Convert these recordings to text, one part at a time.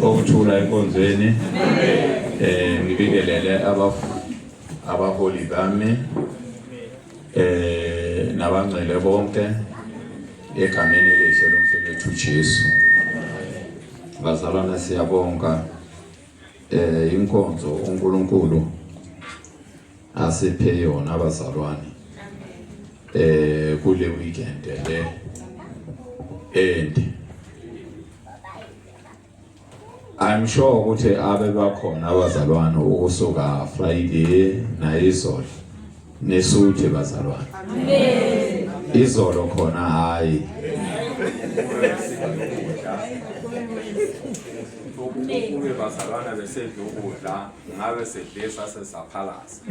Okuthula enkonzweni ngibikelele abaholi bami nabangcwele bonke egameni elihle lomfowethu uJesu. Bazalwane siyabonga inkonzo uNkulunkulu asiphe yona abazalwane kule weekend le and I'm sure ukuthi abe bakhona abazalwane ukusuka Friday na izolo nesuthi bazalwane. Amen. Izolo khona hayi. Ube bazalwane besedla ukudla ngabe sedle sasesaphalasa.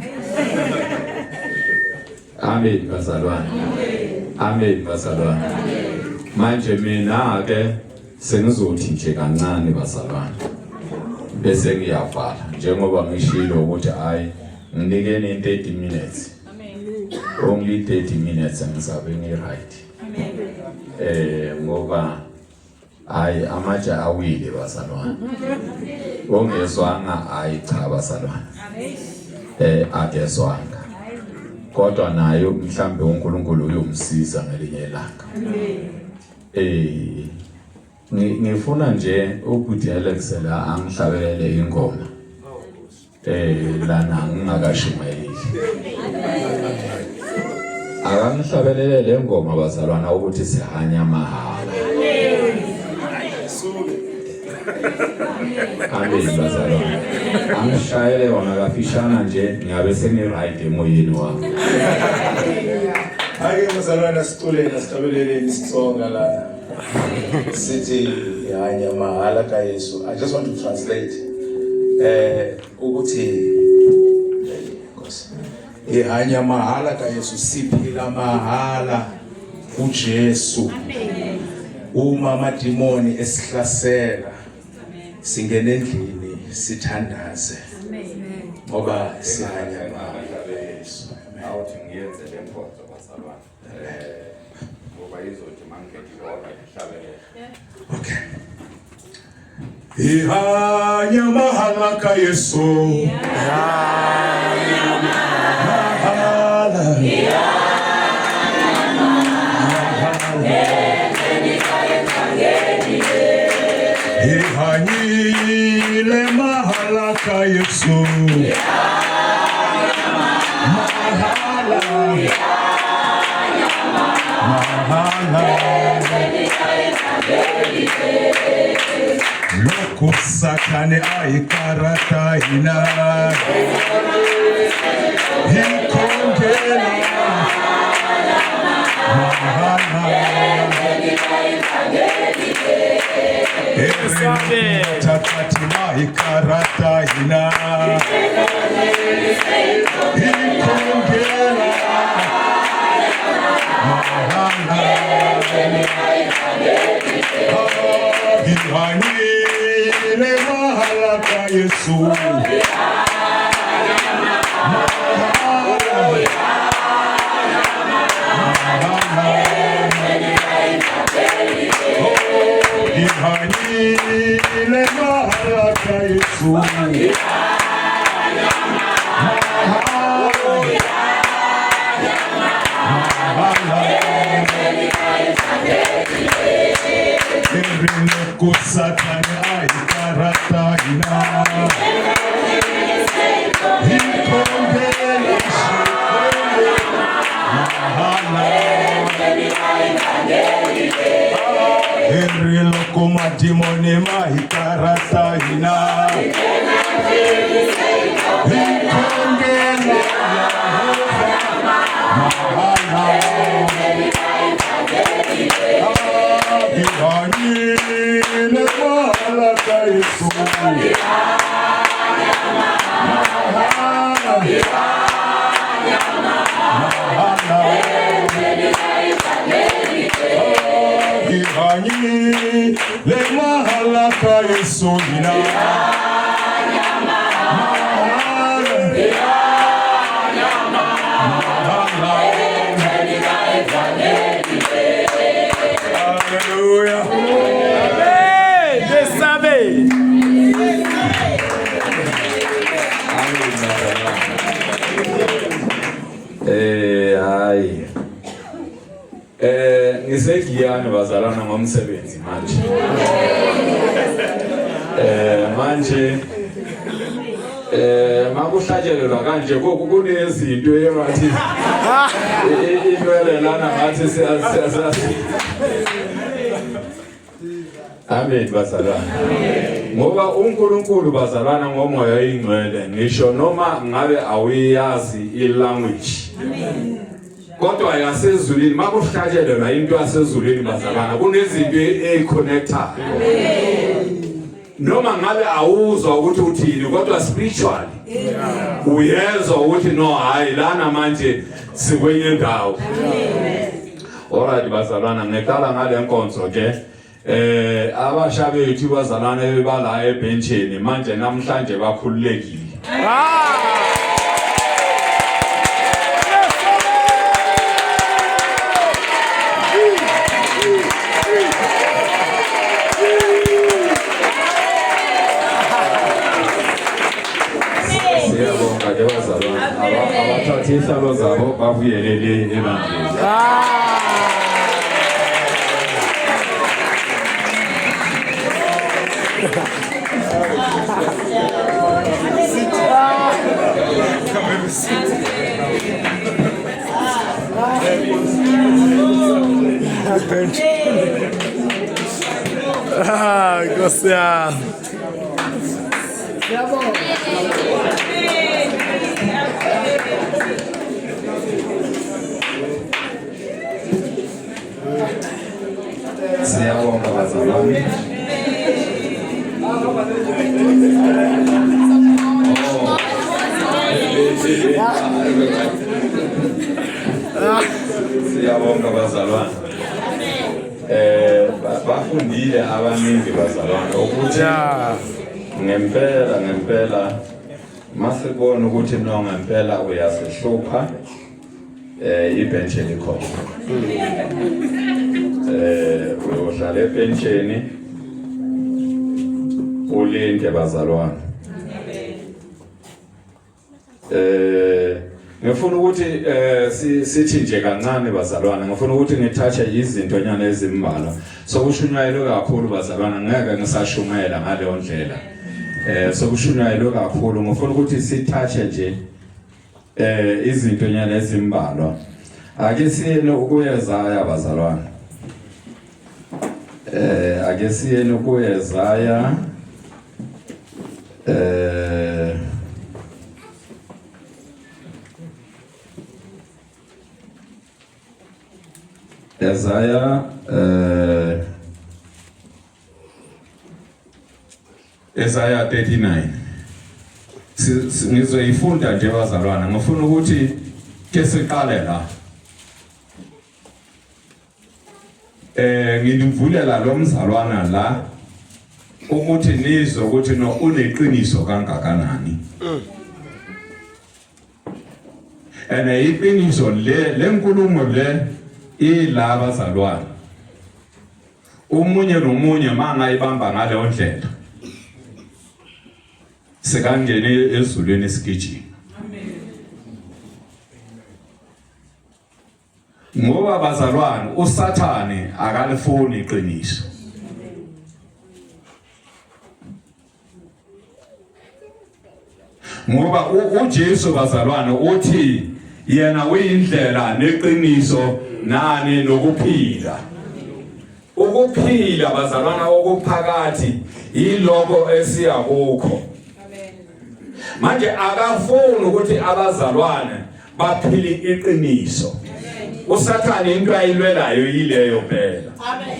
Amen bazalwane. Amen bazalwane. Manje mina ke sengizothi nje kancane bazalwane bese ngiyavala njengoba ngishilo ukuthi hayi nginikeni 30 minutes. Only 30 minutes ngizabe ngi-right. Ngoba hayi amatsha awile bazalwane. Ongezwanga hayi cha bazalwane. Akezwanga. Kodwa nayo mhlambe uNkulunkulu uyomsiza ngelinye ilanga. Ngifuna nje ukuthi Alex la angihlabelele ingoma. Lana ngingakashumayeli. Akangihlabelele le ngoma bazalwana ukuthi sihanya mahala. Amen bazalwana. Angishayele wona kafishana nje ngabe seni-right emoyeni wami. Ake bazalwana sicule nasihlabelele isitsonga la. Sithi hanya mahala kaYesu. I just want to translate ukuthi hanya mahala kaYesu, siphila mahala kuJesu. Uma amadimoni esihlasela singena endlini sithandaze ngoba sihanya mahala kaYesu. Awuthi ngiyenze le nkonzo bazalwane. Ngoba izothi mangikhethe ihlabelele. Okay. Ihanya mahala kaYesu. Ihanyile mahala kaYesu. Loko Satani aikarata ina hikongela Tafatima ikarata ina hikongela Ihanyile mahala kaYesu. Ihanyile mahala kaYesu. Loko Satani aikarata ina hikongela Henry loko madimoni maikarata ina hikongela Ihanyile mahala kaYesu. ngisegiyani bazalwana ngomsebenzi manje. Manje makuhlatshelelwa kanje kunezinto engathi intwele lana ngathi siyasi. Amen bazalwana. Ngoba uNkulunkulu bazalwana ngomoya oyingcwele ngisho noma ngabe awuyazi ilanguage. Kodwa yasezulwini makuhlatshelelwa into yasezulwini bazalwana kunezinto eziconnectayo. Noma ngabe awuzwa ukuthi uthini kodwa spiritually uyezwa ukuthi no hayi lana manje sikwenye indawo. Alright bazalwana ngiqala ngale nkonzo ke abasha bethu bazalwana bebala ebenchini manje namhlanje bakhululekile. Abathatha ihlalo zabo babuyelele ebandleni. Gostia. Siyabonga bazalwane. Siyabonga bazalwane. Bafundile abaningi bazalwane ukuthi ngempela masibona ukuthi no ngempela uyasihlupha ibench elikhona. Uyohlala ebenchini ulinde bazalwane. Ngifuna ukuthi sithi nje kancane bazalwane ngifuna ukuthi ngithathe izinto nyana ezimbalwa sokushunyayelwe kakhulu bazalwane ngeke ngisashumela ngale ndlela sokushunyayelwe kakhulu ngifuna ukuthi sithathe nje izinto nyana ezimbalwa ake siyene ukuyezaya bazalwane ake siyene ukuyezaya Isaiah 39 ngizoyifunda nje bazalwana ngifuna ukuthi ke siqale la nginivulela lo mzalwana la ukuthi nizwe ukuthi no uneqiniso kangakanani iqiniso lenkulumo le ilaba bazalwana umunye nomunye mangayibamba ngale ndlela sekangene ezulwini isigijini. Ngoba bazalwane uSathane akalifuni iqiniso. Ngoba uJesu bazalwane uthi yena uyindlela neqiniso nani nokuphila. Ukuphila bazalwana okuphakathi yiloko esiya kukho. Manje akafuni ukuthi abazalwane baphile iqiniso. uSathane into ayilwelayo yileyo phela. Amen.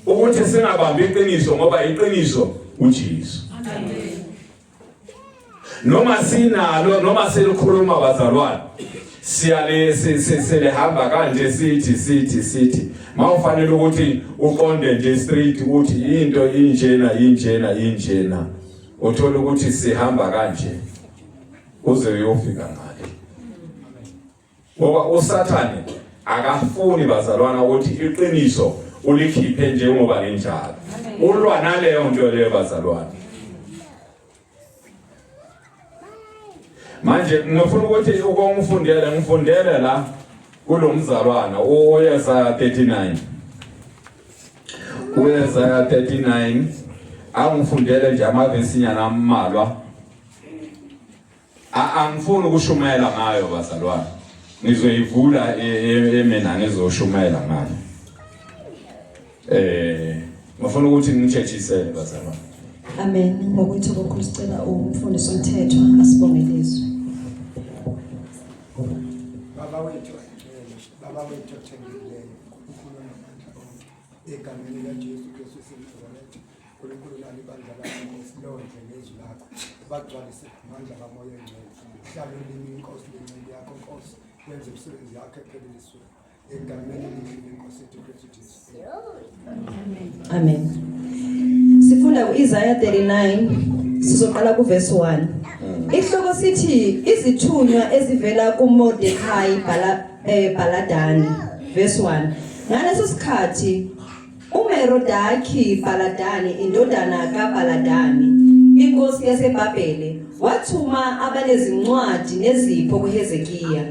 Ukuthi singabambi iqiniso ngoba iqiniso uJesu. Amen. Noma sinalo noma selikhuluma bazalwane siyale hamba kanje sithi mawufanele ukuthi uqonde nje straight ukuthi into injena uthola ukuthi sihamba kanje uze uyofika ngale. Ngoba uSathane akafuni bazalwana ukuthi iqiniso ulikhiphe njengoba linjalo. Ulwa naleyo nto leyo bazalwana. Manje ngifuna ukuthi ngifundele la kulomzalwana oYesaya 39 uYesaya 39 angifundele nje amavesi nyana ammalwa angifuni ukushumayela ngayo bazalwane ngizoyivula emena ngizoshumayela ngayo ngifuna ukuthi ngithethisele bazalwane. Amen. Ngokuthi kokhulu sicela umfundisi umthetho asibongelezwe. Baba wethu othembileyo ukhuluma namandla onke egameni likaJesu Kristu eSazaretha uNkulunkulu lali bandla lakho silondle ngezwi lakho bagcwalise amandla kaMoya Oyingcwele hlale ulimi inkosi lencindi yakho Nkosi wenze umsebenzi yakho ephelelisiwe egameni lenkosi yethu Kristu Jesu. Amen. Sifunda kuIsaiah 39 sizoqala kuverse 1. Ihloko sithi izithunywa ezivela kuMordekhai Baladani verse 1. Ngaleso sikhathi uMerodaki Baladani indodana kaBaladani inkosi yaseBhabhele wathuma abanezincwadi nezipho kuHezekiya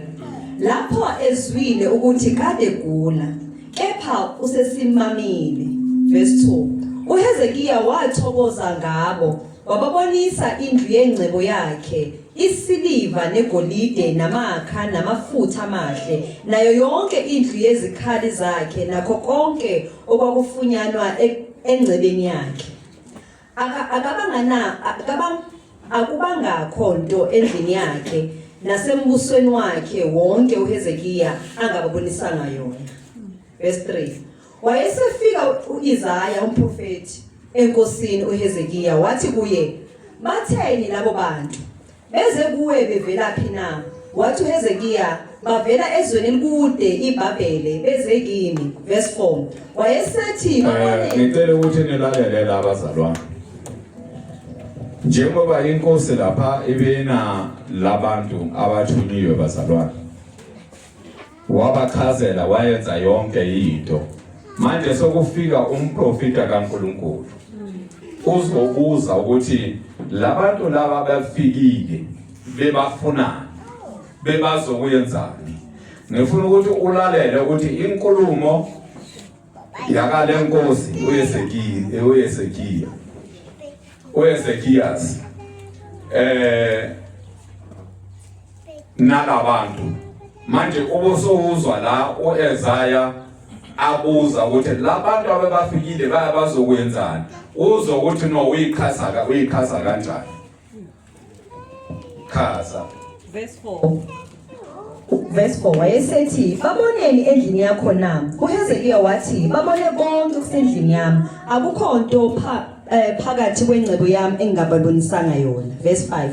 lapho ezwile ukuthi kade gula kepha usesimamile verse 2. uHezekiya wathokoza ngabo wababonisa indlu yengcebo yakhe isiliva negolide namakha namafutha amahle nayo yonke indlu yezikhali zakhe nakho konke okwakufunyanwa engcebeni yakhe akubangakho nto endlini yakhe nasembusweni wakhe wonke uHezekiya angababonisanga yona. Verse 3. Wayesefika uIsaiah umprofeti enkosini uHezekiya wathi kuye batheni labo bantu beze kuwe bevelaphi na? Wathi uHezekiya bavela ezweni elikude iBhabhele beze kimi. Verse 4. Wayesethi ngicela ukuthi nilalele labazalwane njengoba inkosi lapha ibena labantu abathunyiwe bazalwane wabachazela wayenza yonke into manje sokufika umprofita kaNkulunkulu uzobuza ukuthi labantu laba bafikile bebafuna bebazokuyenzani. Ngifuna ukuthi ulalele ukuthi inkulumo yakale nkosi uHezekiyas nalabantu manje ubusuzwa la uIsaiah abuza ukuthi labantu ababafikile bazokwenzani uzokuthi no uyikhasa kanjani khasa. Verse 4. Verse 4 wayesethi baboneni endlini yakho na? uHezekiya wathi babone konke kusendlini yami akukho nto phakathi kwengcebo yami engingababonisanga yona. Verse 5.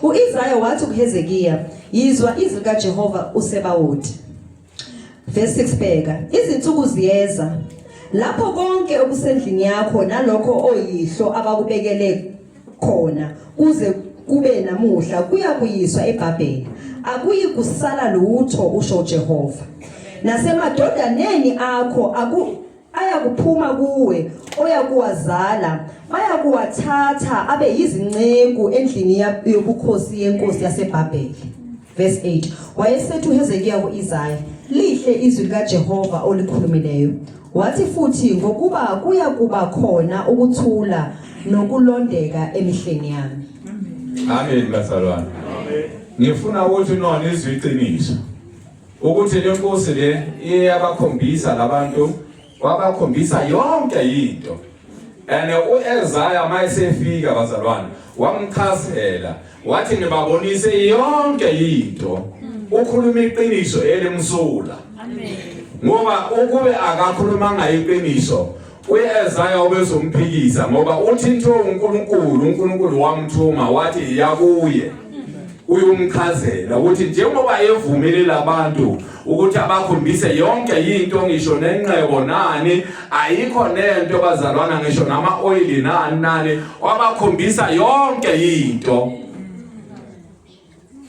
uIsaiah wathi kuHezekiya yizwa izwi kaJehova uSebawothi. Verse 6 bheka izinsuku ziyeza lapho konke okusendlini yakho nalokho oyihlo abakubekele khona kuze kube namuhla kuyakuyiswa eBhabhele akuyi kusala lutho usho Jehova nasemadodaneni akho ayakuphuma kuwe oyakuwazala bayakuwathatha abe yizinceku endlini yobukhosi yenkosi yaseBhabhele. Verse 8 wayesethi uHezekiya kuIsaiah lihle izwi kaJehova olikhulumileyo wathi futhi ngokuba kuya kuba khona ukuthula nokulondeka emihleni yami. Amen bazalwane. Ngifuna ukuthi nona izwi iqiniso ukuthi le nkosi le iyabakhombisa labantu wabakhombisa yonke into and uIsaiah mayesefika bazalwane wamchazela wathi ngibabonise yonke into ukhuluma iqiniso elimsula. Amen. Ngoba ukube akakhulumanga iqiniso uIsaiah ubezomphikisa ngoba uthi into uNkulunkulu wamthuma wathi yakuye uyumchazela ukuthi njengoba evumile labantu ukuthi abakhombise yonke into ngisho nenqebo nani ayikho nento bazalwana ngisho nama oil nani wabakhombisa yonke into.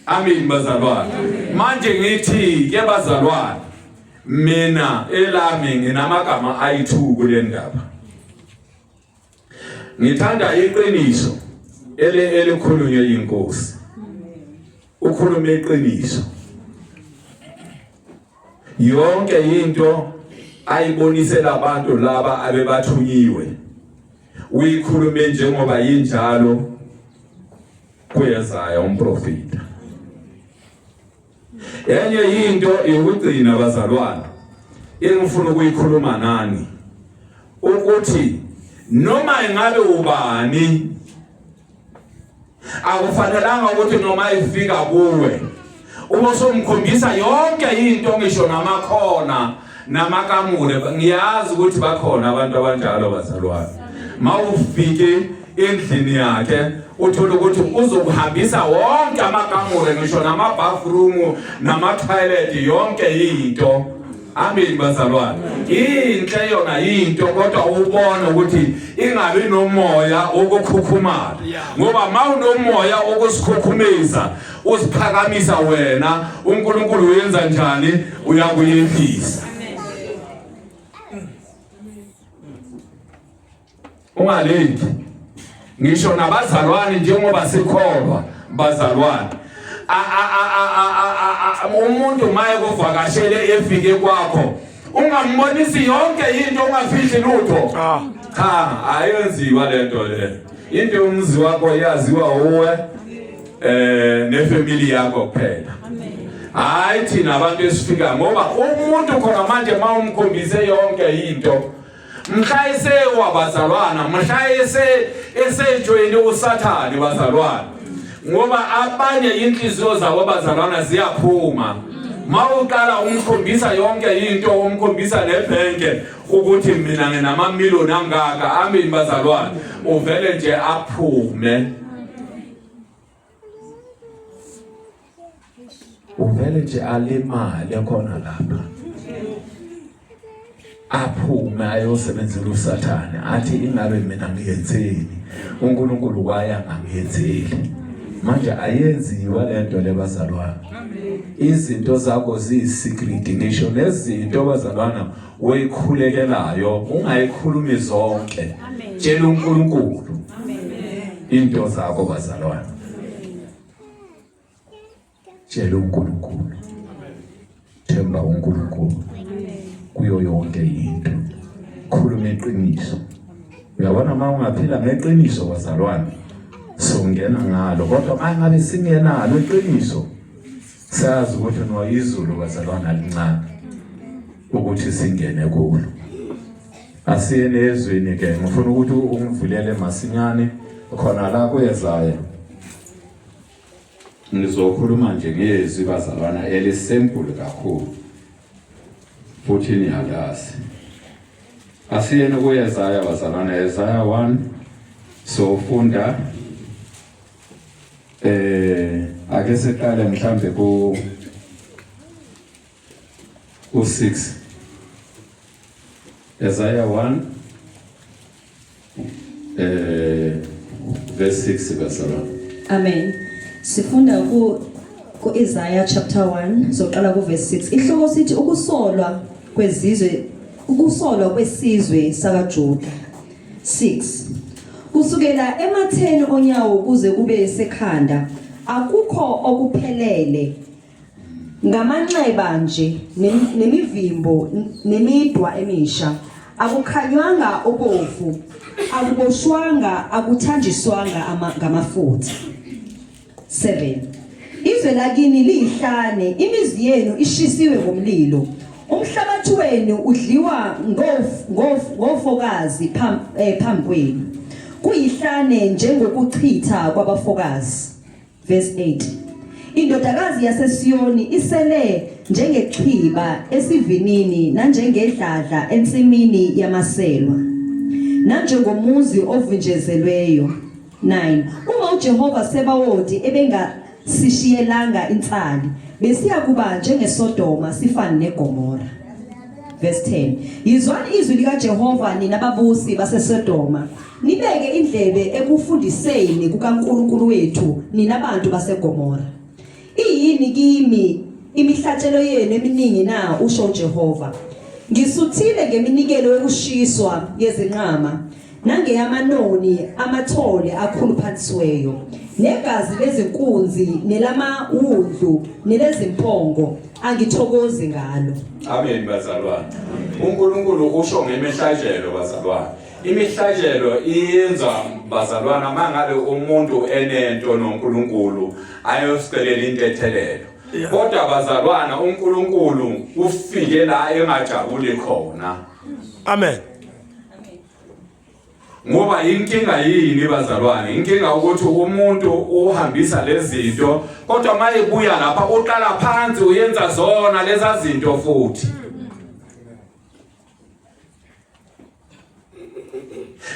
Amen bazalwane. Manje ngithi ke bazalwane mina elami nginamagama ayi2 kule ndaba. Ngithanda iqiniso elikhulunywe inkosi. Ukhulume iqiniso. yonke into ayibonisela abantu laba abebathunyiwe uyikhulume njengoba injalo kuYesaya umprofita. Enye into ukugcina bazalwane engifuna ukuyikhuluma nani ukuthi noma ingabe ubani akufanelanga ukuthi noma ifika kuwe ubosomkhombisa yonke into ngisho namakhona namakamule. Ngiyazi ukuthi bakhona abantu abanjalo bazalwane. Mawufike endlini yakhe uthola ukuthi uzokuhambisa wonke amakamule ngisho nama-bathroom nama-toilet yonke into. Amen bazalwane. Inhle yona into kodwa ubona ukuthi ingabi nomoya okukhukhumala. Ngoba mawunomoya okusikhukhumeza usiphakamisa wena uNkulunkulu uyenza njani? Uyakuyehlisa. Ungalengi ngisho nabazalwane njengoba sikholwa bazalwane umuntu maye kuvakashele efike kwakho ungambonisi yonke into ungafihli lutho. Cha ayenziwa lento le. Into umzi wakho yaziwa uwe nefamily yakho kuphela. Hayi thina abantu esifika ngoba umuntu khona manje mawumkhombise yonke into mhlayise wabazalwana mhlayise esejoyini usathane bazalwana. Ngoba abanye inhliziyo zabo bazalwana ziyaphuma mawuqala umkhombisa yonke into umkhombisa nebhenke ukuthi mina nginamamiliyoni angaka. Amen bazalwane. Uvele nje aphume. Uvele nje alimale khona lapha. Aphume ayosebenzela usathane athi ingabe mina ngiyenzeni uNkulunkulu kwaya ngangiyenzeli. Manje ayenziwa lento lebazalwana. Izinto zakho ziyisecret ngisho nezinto bazalwana oyikhulekelayo ungayikhulumi zonke. Tshela uNkulunkulu into zakho bazalwana. Tshela uNkulunkulu. Themba uNkulunkulu kuyo yonke into. Khuluma iqiniso. Uyabona uma ungaphila ngeqiniso bazalwane songena ngalo kodwa mangabe singenalo iqiniso sazi ukuthi noyizulu bazalwana lincane ukuthi singene kulo. Asiye nezweni ke ngifuna ukuthi ungivulele masinyane khona la kuYesaya. Ngizokhuluma nje ngezwi bazalwana elisemple kakhulu futhi niyalazi. Asiye kuYesaya bazalwana Yesaya 1 sofunda ake siqale mhlambe ku 6 Yesaya 1 verse 6 bazalwana. Amen. Sifunda ku Isaiah chapter 1 soqala ku verse 6. Ihloko sithi ukusolwa kwesizwe sakaJuda. 6 Kusukela ematheni onyawo kuze kube sekhanda akukho okuphelele ngamanxeba nje nemivimbo nemidwa emisha akukhanywanga obovu akuboshwanga akuthanjiswanga ngamafutha. 7 Izwe lakini lihlane imizi yenu ishisiwe ngomlilo umhlabathi wenu udliwa ngofokazi phambi kwenu kuyihlane njengokuchitha kwabafokazi. Verse 8 Indodakazi yaseSiyoni isele njengechiba esivinini nanjengedladla ensimini yamaselwa nanjengomuzi ovinjezelweyo. 9 Uma uJehova Sebawothi ebengasishiyelanga insali besiya kuba njengeSodoma sifane neGomora. Verse 10 Yizwani izwi likaJehova nina babusi baseSodoma nibeke indlebe ekufundiseni kukaNkulunkulu wethu nina bantu baseGomora. Iyini kimi imihlatshelo yenu eminingi na usho uJehova. Ngisuthile ngeminikelo yokushiswa yezinqama nangeyamanoni amathole akhuluphanisiweyo negazi lezinkunzi nelama wudlu nelezimpongo angithokozi ngalo. Amen bazalwane. uNkulunkulu usho ngemihlatshelo bazalwane. Imihlatshelo iyenza bazalwana mangabe umuntu enento noNkulunkulu ayosicelela intethelelo. Kodwa bazalwana uNkulunkulu ufike la engajabuli khona. Amen. Ngoba inkinga yini bazalwane? Inkinga ukuthi umuntu uhambisa lezi zinto kodwa mayebuya lapha uqala phansi uyenza zona leza zinto futhi.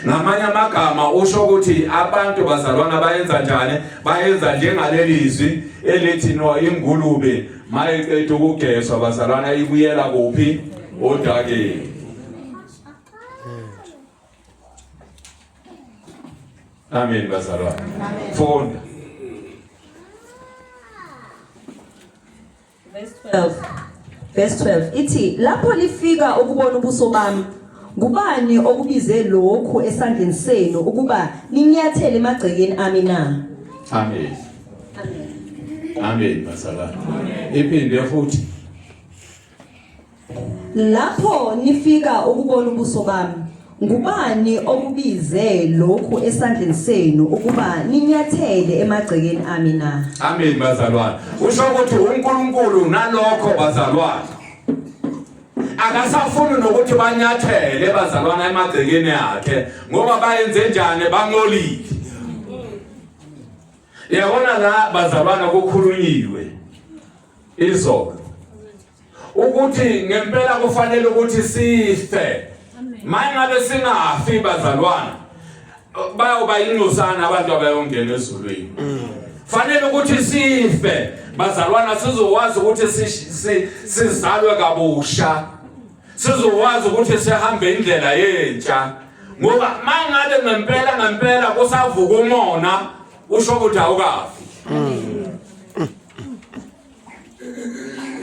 Ngamanye amagama usho ukuthi abantu bazalwana bayenza njani? Bayenza njengalelizwi elithi no ingulube mayeqeda ukugezwa bazalwana ibuyela kuphi? Odakeni. Amen bazalwane. Funda. Verse 12 ithi lapho lifika ukubona ubuso bami ngubani okubize lokhu esandleni senu ukuba ninyathele emagcekeni ami na? Amen. Amen bazalwane. Iphinde futhi. Lapho nifika ukubona ubuso bami ngubani okubize lokhu esandleni senu ukuba ninyathele emagcekeni ami na? Amen bazalwane. Usho ukuthi uNkulunkulu nalokho bazalwane akasafuni nokuthi banyathele bazalwana emagcekeni yakhe ngoba bayenze njani bangcolile. Yabona la bazalwana kukhulunyiwe izolo ukuthi ngempela kufanele ukuthi sife. Mangabe singafi bazalwana bayoba inxusana abantu abayongena ezulwini. Fanele ukuthi sife bazalwana sizokwazi ukuthi sizalwe kabusha. Sizokwazi ukuthi sihambe indlela yentsha. Ngoba mangabe ngempela kusavuka umona usho ukuthi awukafi.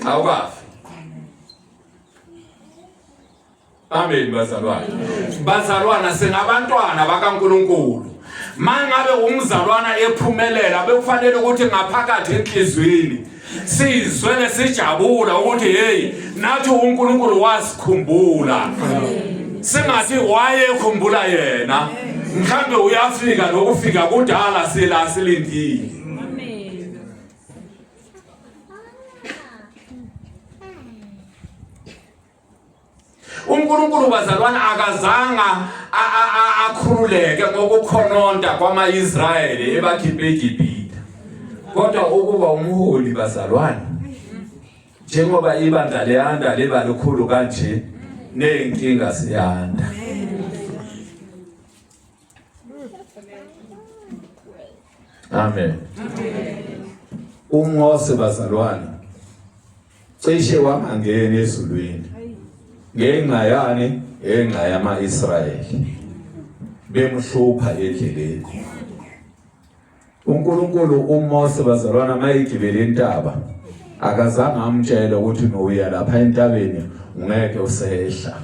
Awukafi. Amen bazalwane. Bazalwana singabantwana bakaNkulunkulu. Mangabe umzalwana ephumelela bekufanele ukuthi ngaphakathi enhlizweni sizwe lesijabula ukuthi hey nathi uNkulunkulu wasikhumbula. Singathi wayekhumbula yena. Mhlambe uyafika nokufika kudala sila silindile. uNkulunkulu bazalwana akazanga akhululeke ngokukhononda kwamaIsrayeli ebakhiphe eGibhithe. Kodwa ukuba umholi bazalwana njengoba ibandla leyanda leba likhulu kanje nenkinga siyanda. Amen. uMose bazalwana cishe wangena ezulwini. Ngenxa yani ngenxa yamaIsrayeli bemhlupha endleleni. uNkulunkulu uMose bazalwana mayigibele intaba akazange amtshele ukuthi noya lapha entabeni ungeke usehla.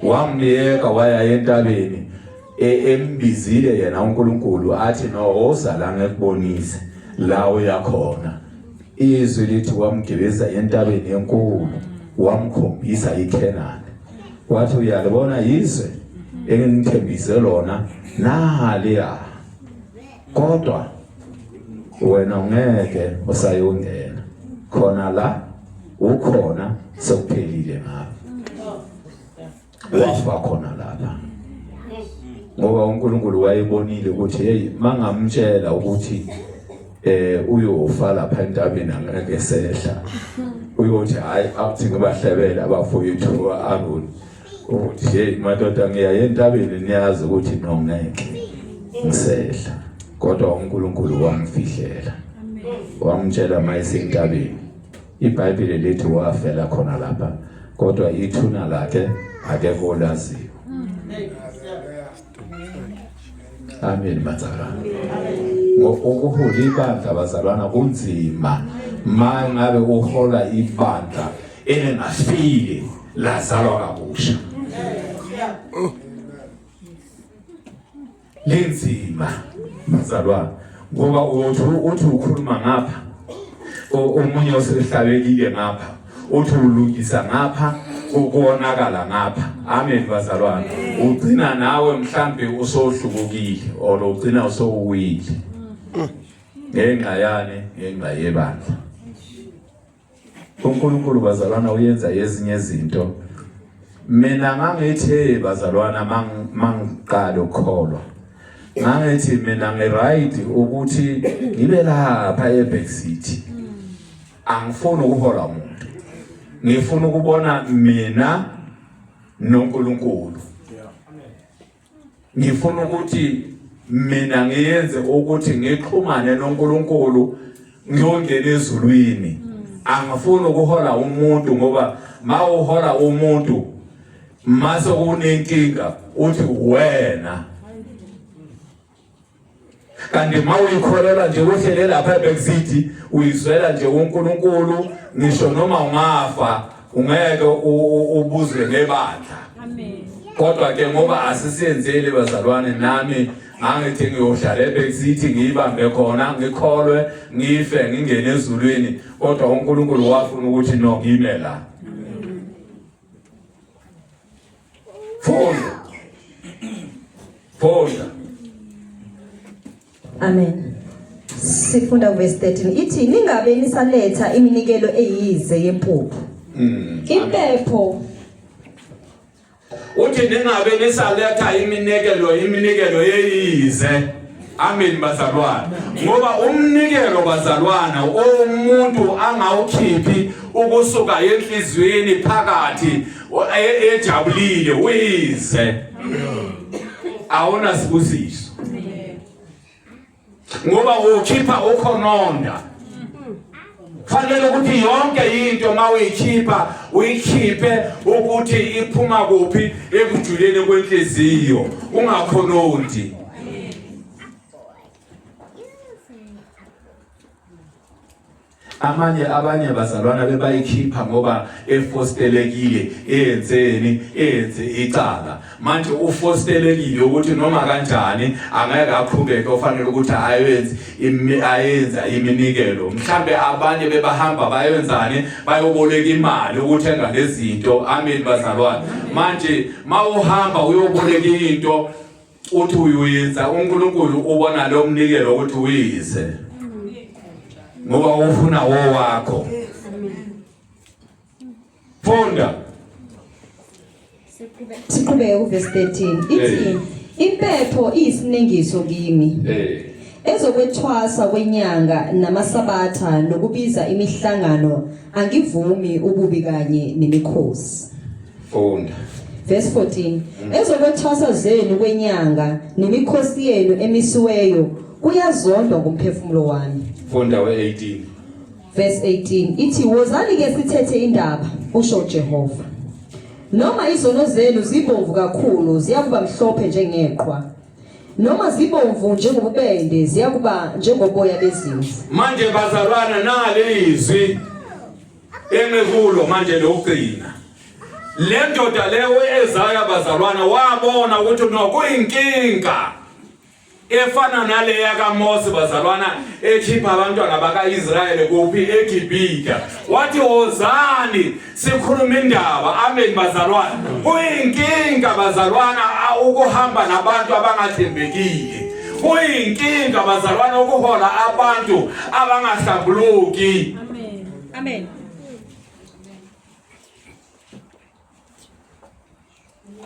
Wamyeka waya entabeni embizile yena uNkulunkulu athi noza la ngekubonise la uyakhona. Izwi lithi wamgibeza entabeni enkulu wamkhombisa iKhenani. Wathi uyalibona izwe engithembise lona naliya. Kodwa wena ungeke usayongena. Khona la ukhona sekuphelile ngapha. Wafa khona lapha. Ngoba uNkulunkulu wayebonile ukuthi hey mangamtshela ukuthi uyofa lapha entabeni angeke sehla. Uyothi hayi akuthi ngibahlebela abafowethu Aaron ukuthi hey madoda ngiya entabeni niyazi ukuthi nongeke ngisehla. Kodwa uNkulunkulu wamfihlela. Wamtshela mayisentabeni. iBhayibheli lithi wafela khona lapha kodwa ithuna lakhe akekho laziyo. Amen bazalwana. Ngokuhola ibandla bazalwana kunzima mangabe uhola ibandla elingafiki lazalwa kabusha. Lenzima bazalwana ngoba uthi ukhuluma ngapha omunye osehlabekile ngapha uthi ulungisa ngapha ukonakala ngapha. Amen bazalwane. Ugcina nawe mhlambe usohlukukile or ugcina usowuwile ngenxa yani ngenxa yebandla. uNkulunkulu bazalwana uyenza ezinye izinto. Mina ngangithi bazalwana mangiqala ukukholwa ngangithi mina ngiright ukuthi ngibe lapha eBack City. Angifuni ukuhola umuntu, ngifuna ukubona mina noNkulunkulu. Ngifuna ukuthi mina ngiyenze ukuthi ngixhumane noNkulunkulu ngiyongena ezulwini. Angifuni ukuhola umuntu ngoba mawuhola umuntu mase kunenkinga uthi wena. Kanti mawuyikholela nje uhlele lapha eBack City uyizwela nje uNkulunkulu ngisho noma ungafa ungeke ubuzwe nebandla. Amen. Kodwa ke ngoba asisenzele bazalwane nami angithi ngiyohlala eBack City ngiyibambe khona ngikholwe ngife ngingene ezulwini kodwa uNkulunkulu wafuna ukuthi no ngime la. Fonda. Amen. Sifunda verse 13 ithi ningabe nisaletha iminikelo eyize yempuphu. Impepho uthi ningabe nisaletha iminikelo yeyize. Amen bazalwana. Ngoba umnikelo bazalwana umuntu angawukhiphi ukusuka enhlizweni phakathi ejabulile uyize. Awona sibusiso. Ngoba ukhipha ukhononda. Fanele ukuthi yonke into mawuyikhipha uyikhiphe ukuthi iphuma kuphi ekujuleni kwenhliziyo ungakhonondi. Abanye bazalwana bebayikhipha ngoba efostelekile enze icala. Manje ufostelekile ukuthi noma kanjani angeke aqhubeke ofanele ukuthi ayenza iminikelo. Mhlambe abanye bebahamba bayenzani bayoboleka imali ukuthenga lezinto. Amen bazalwana. Manje mawuhamba uyoboleka into uthi uyenza uNkulunkulu ubona lo mnikelo ukuthi uyize. Ngoba ufuna wakho. Fonda. Siqhubeke uverse 13 ithi impepho iyisinengiso kimi. Ezokwethwasa kwenyanga namasabatha nokubiza imihlangano angivumi ububi kanye nemikhosi. Fonda. Verse 14 ezokwethwasa zenu kwenyanga nemikhosi yenu emisiweyo kuyazondwa ngumphefumulo wami. Fonda we-18. Verse 18 ithi wozani ke sithethe indaba usho uJehova. Noma izono zenu zibomvu kakhulu ziyakuba mhlophe njengeqhwa. Noma zibomvu njengobubende ziyakuba njengoboya bezimvu. Manje bazalwana nalezwi engekulo manje lokugcina. Le ndoda leyo eZaya bazalwana wabona ukuthi nokuyinkinga efana naleya kaMose bazalwana ekhipha abantwana bakaIsrayeli kuphi eGibhithe. Wathi wozani sikhuluma indaba. Amen bazalwana. Kuyinkinga bazalwana ukuhamba nabantu abangathembekile. Kuyinkinga bazalwana ukuhola abantu abangahlambuluki. Amen. Amen.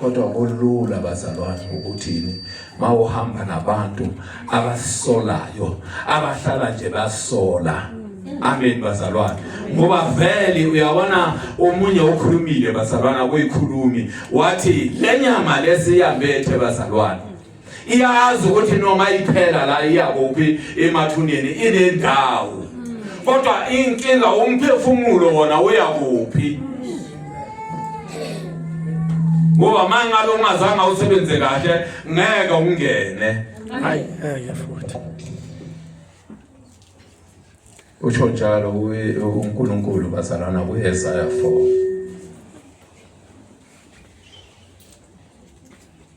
Kodwa kulula bazalwane ukuthini mawuhamba nabantu abasolayo abahlala nje basola. Amen bazalwane. Ngoba vele uyabona omunye ukhulumile bazalwana kuyikhulumi wathi lenyama lesiyambethe bazalwane iyazi ukuthi noma iphela la iyakuphi emathuneni inendawo. Kodwa inkinga umphefumulo wona uyakuphi. Ngoba mangabe ungazange usebenze kahle ngeke ungene. Hayi futhi. Usho njalo uNkulunkulu bazalwana kuYesaya 4.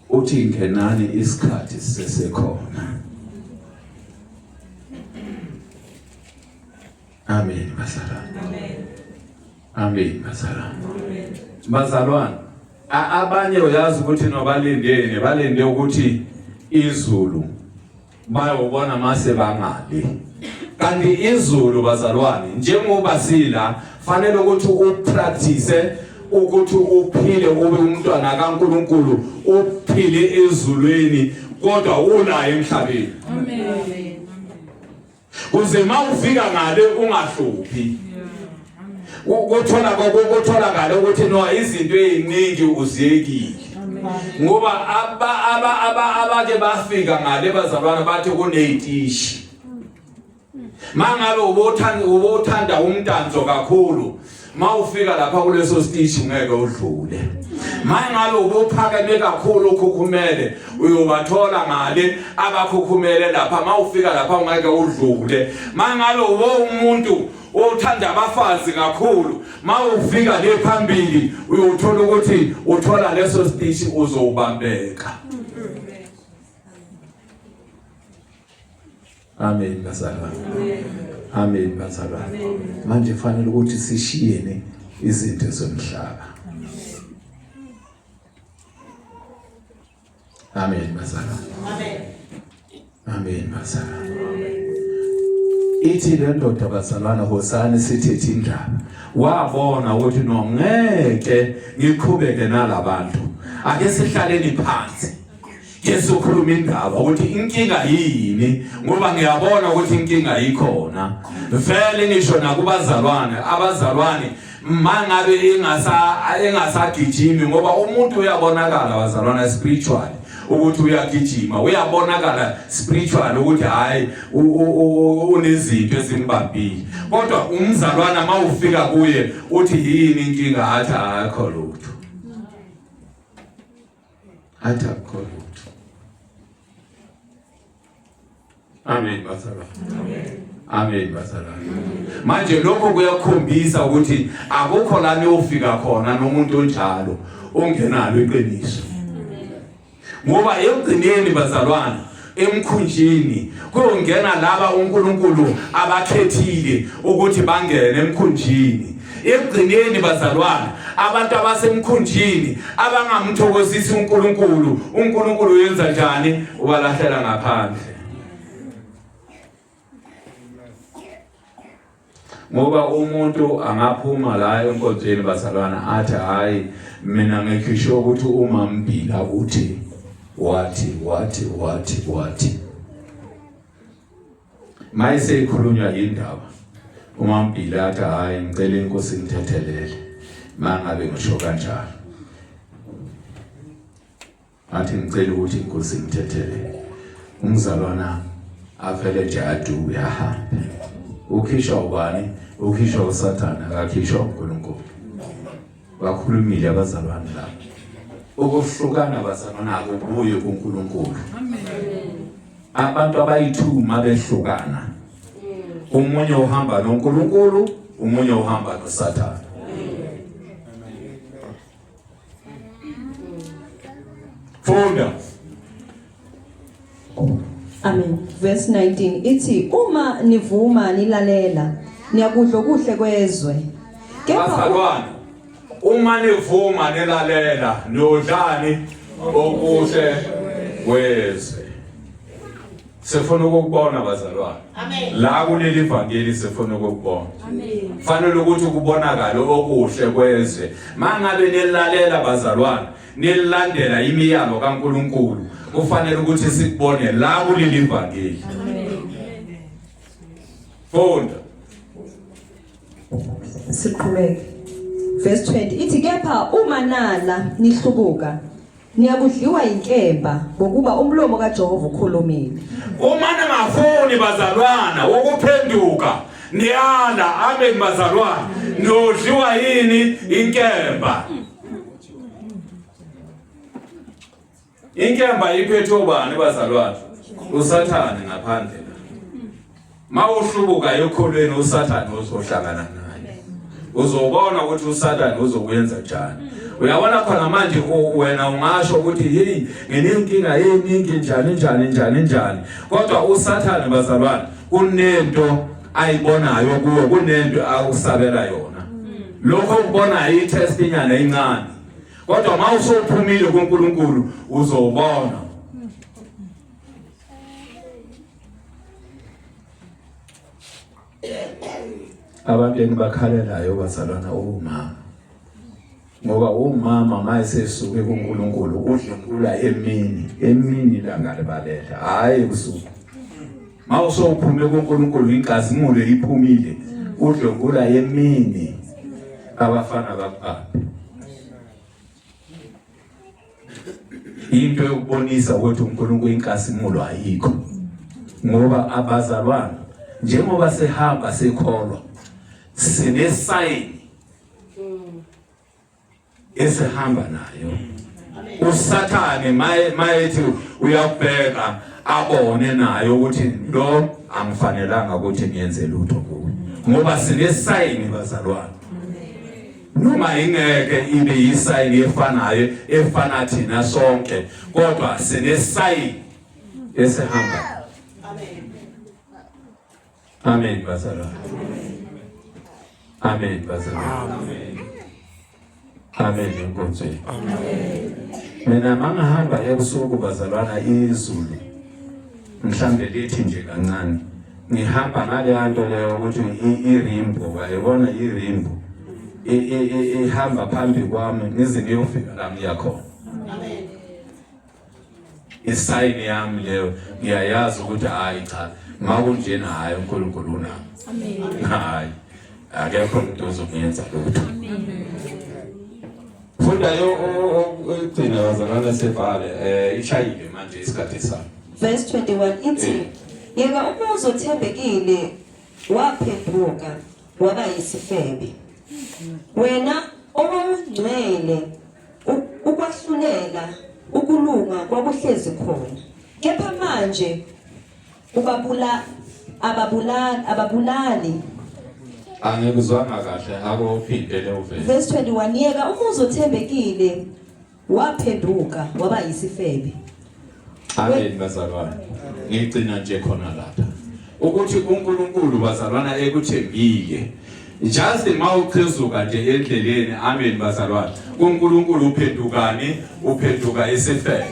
Uthi ngenani isikhathi sisesekhona. Amen bazalwane. Amen bazalwane. Bazalwane, abanye uyazi ukuthi balinde ukuthi izulu bayobona mase bangabi. Kanti izulu bazalwane njengoba sila fanele ukuthi upractice ukuthi uphile ube umntwana kaNkulunkulu, uphile ezulwini kodwa ula emhlabeni. Amen. Kuze mawufika ngale ungahluphi. Ukuthola ngale ukuthi no izinto eziningi uziyekile. Ngoba abake bafika ngale bazalwana bathi kuneyitishi. Mangabe ubothanda umdanso kakhulu, mawufika lapha kuleso stage ngeke udlule. Mangabe ubophakeme kakhulu ukhukhumele, uyobathola ngale abakhukhumele lapha, mawufika lapha ungeke udlule. Mangabe umuntu othanda abafazi kakhulu, mawufika le phambili uyothola ukuthi uthola leso stage uzobambeka. Amen bazalwane. Amen bazalwane. Manje fanele ukuthi sishiyene izinto zomhlaba. Amen bazalwane. Amen. Amen bazalwane. Ithi le ndoda bazalwana Hosana sithethe indaba. Wabona ukuthi no ngeke ngiqhubeke nalabantu. Ake sihlaleni phansi. Yesu ukhuluma indaba ukuthi inkinga yini, ngoba ngiyabona ukuthi inkinga ikhona. Vele ngisho nakubazalwane, abazalwane mangabe engasagijimi, ngoba umuntu uyabonakala bazalwane spiritual ukuthi uyagijima, uyabonakala spiritual ukuthi hayi unezinto ezimbambile. Kodwa umzalwana mawufika kuye uthi yini inkinga, athi akho lutho. Athi akho lutho. Amen bazalwane. Amen bazalwane. Manje lokho kuyakhombisa ukuthi akukho la niyofika khona nomuntu onjalo ongenalo iqiniso. Ngoba egcineni bazalwane emkhunjini kuyongena laba uNkulunkulu abakhethile ukuthi bangene emkhunjini. Egcineni bazalwane abantu abasemkhunjini abangamthokozisi uNkulunkulu yenza njani? Ubalahlela ngaphandle. Ngoba umuntu angaphuma la enkonzweni bazalwana athi hayi mina ngikhisho ukuthi uma Mbila uthi wathi mayise ikhulunywa indaba uma Mbila athi hayi ngicela inkosi ngithethelele mangabe ngisho kanjalo, athi ngicela ukuthi inkosi ngithethelele, umzalwana avele nje adu yahamba. Ukhisha ubani? Ukhisha uSathane, akakhisha uNkulunkulu. Bakhulumile abazalwane lapho. Ukuhlukana bazalwana akubuye kuNkulunkulu. Amen. Abantu abayithuma behlukana. Umunye uhamba noNkulunkulu, umunye uhamba noSathane. Funda. Amen. Verse 19 ithi uma nivuma nilalela niyakudla okuhle kwezwe. Bazalwane, uma nivuma nilalela niyodlani okuhle kwezwe. Sifuna ukubona bazalwane. Amen. La kuleli ivangeli sifuna ukubona. Amen. Fanele ukuthi ukubonakala okuhle kwezwe. Mangabe nilalela bazalwane, nilandela imiyalo kaNkulunkulu, kufanele ukuthi sikubone la kuleli ivangeli. Funda. Siqhubeke. Verse 20 ithi kepha uma nala nihlubuka niyakudliwa inkemba ngokuba umlomo kaJehova ukhulumile. Uma ningafuni bazalwana ukuphenduka niyala amen bazalwana nodliwa yini inkemba. Inkemba iphethe ubani bazalwane? uSathane ngaphandle. Mawuhlubuka ekholweni uSathane uzohlangana naye. Uzobona ukuthi uSathane uzokwenza njani. Uyabona khona manje wena ungasho ukuthi hey nginenkinga eningi njani. Kodwa uSathane bazalwane unento ayibonayo kuwe kunento akusabela yona. Lokho ubona i-test inyana encane. Kodwa uma usophumile kuNkulunkulu uzobona. Abantu engibakhalelayo bazalwana umama. Ngoba umama mayesesuke kuNkulunkulu udlula emini ilanga libaletha hayi ebusuku. Mawusophume kuNkulunkulu inkazimulo iphumile udlula emini abafana bakupha. Into yokubonisa ukuthi uNkulunkulu inkazimulo ayikho. Ngoba abazalwana njengoba sehamba sekholwa sine sign esihamba nayo. Usathane mayethi uyabheka abone nayo ukuthi lo angifanelanga ukuthi ngiyenze lutho kuwe. Ngoba sine sign bazalwana. Noma ingeke ibe yisign efanayo efana thina sonke kodwa sine sign esihamba. Amen bazalwana. Amen bazalwana. Amen inkonzo. Mina mangahamba ebusuku bazalwana izulu. Mhlambe lithi nje kancane. Ngihamba ngale nto leyo ukuthi irimbo bayibona irimbo. Ihamba phambi kwami ngize ngiyofika la ngiyakhona. Amen. Isign yami leyo ngiyayazi ukuthi hayi cha makunjena hayi uNkulunkulu unami. Amen. Hayi akekho umuntu ozongenza lutho. Amen. Funda yo ugcina bazalwana sevale ishayile manje isikhathi sami. Verse 21 ithi yeka umuzi othembekile waphenduka waba yisifebe. Wena owawungcwele ukwahlulela ukulunga kwabuhlezi khona. Kepha manje ababulali angekuzwanga kahle akuphindele uvele. Verse 21 yeka umuzi othembekile waphenduka waba yisifebe. Amen bazalwana. Ngigcina nje khona lapha. Ukuthi uNkulunkulu bazalwana ekuthembile. Just mawuqhezuka nje endleleni amen bazalwana. uNkulunkulu uphendukani? Uphenduka isifebe.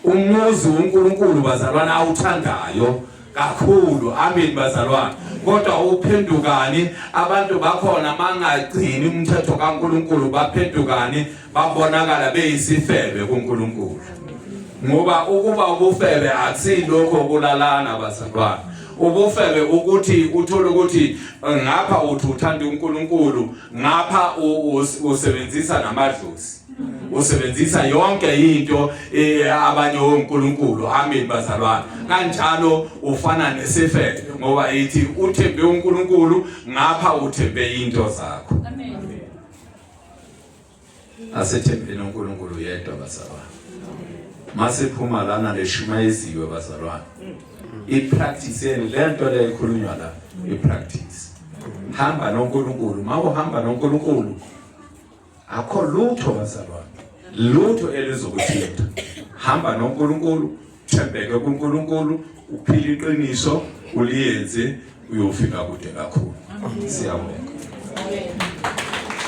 Umuzi uNkulunkulu bazalwana awuthandayo kakhulu amen bazalwana. Kodwa uphendukani? Abantu bakhona mangagcini umthetho kaNkulunkulu baphendukani babonakala beyisifebe kuNkulunkulu. Ngoba ukuba ubufebe akusilokho okulalana bazalwana. Ubufebe ukuthi uthola ukuthi ngapha uthi uthanda uNkulunkulu, ngapha usebenzisa namadlozi. Usebenzisa yonke into abanye oNkulunkulu amen bazalwana. Kanjalo ufana nesifebe ngoba ithi uthembe uNkulunkulu ngapha uthembe into zakho. Amen. Asethembeni uNkulunkulu yedwa bazalwana. Masiphuma lana leshumayeziwe bazalwana. I-practice lento le ikhulunywa la i-practice. Hamba noNkulunkulu, mawuhamba noNkulunkulu akho lutho bazalwana. Lutho elizokuthinta. Hamba noNkulunkulu, thembeke kuNkulunkulu, uphile iqiniso, uliyenze uyofika kude kakhulu. Siyabonga. Amen.